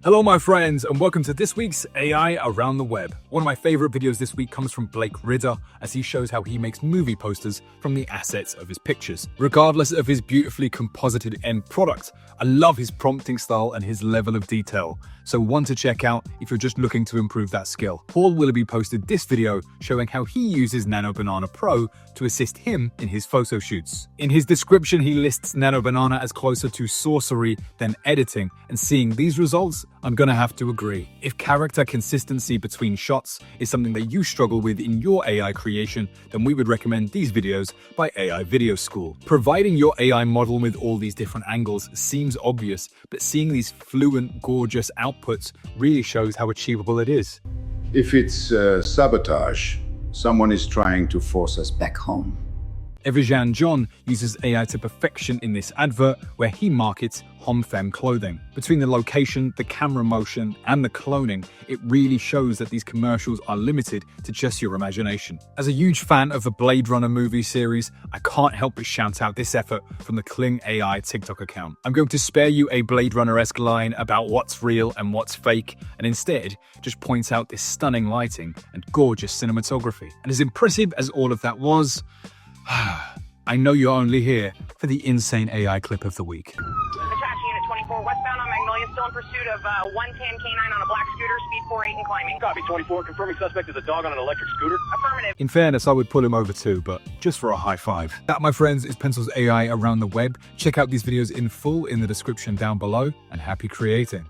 Hello my friends, and welcome to this week's AI Around the Web. One of my favorite videos this week comes from Blake Ridder as he shows how he makes movie posters from the assets of his pictures. Regardless of his beautifully composited end product, I love his prompting style and his level of detail. So one to check out if you're just looking to improve that skill. Paul Willboughby posted this video showing how he uses Nano Banana Pro to assist him in his photo shoots. In his description, he lists Nano Banana as closer to sorcery than editing, and seeing these results, I'm gonna have to agree. If character consistency between shots is something that you struggle with in your AI creation, then we would recommend these videos by AI Video School. Providing your AI model with all these different angles seems obvious, but seeing these fluent, gorgeous outputs really shows how achievable it is. If it's sabotage, someone is trying to force us back home. Evijan John uses AI to perfection in this advert where he markets Homfem clothing. Between the location, the camera motion, and the cloning, it really shows that these commercials are limited to just your imagination. As a huge fan of the Blade Runner movie series, I can't help but shout out this effort from the Kling AI TikTok account. I'm going to spare you a Blade Runner-esque line about what's real and what's fake, and instead just point out this stunning lighting and gorgeous cinematography. And as impressive as all of that was, I know you're only here for the insane AI clip of the week. Attached Unit 24 westbound on Magnolia, still in pursuit of 110 K9 on a black scooter, speed 48 and climbing. Copy 24, confirming suspect is a dog on an electric scooter. Affirmative. In fairness, I would pull him over too, but just for a high five. That, my friends, is Pencil's AI Around the Web. Check out these videos in full in the description down below, and happy creating.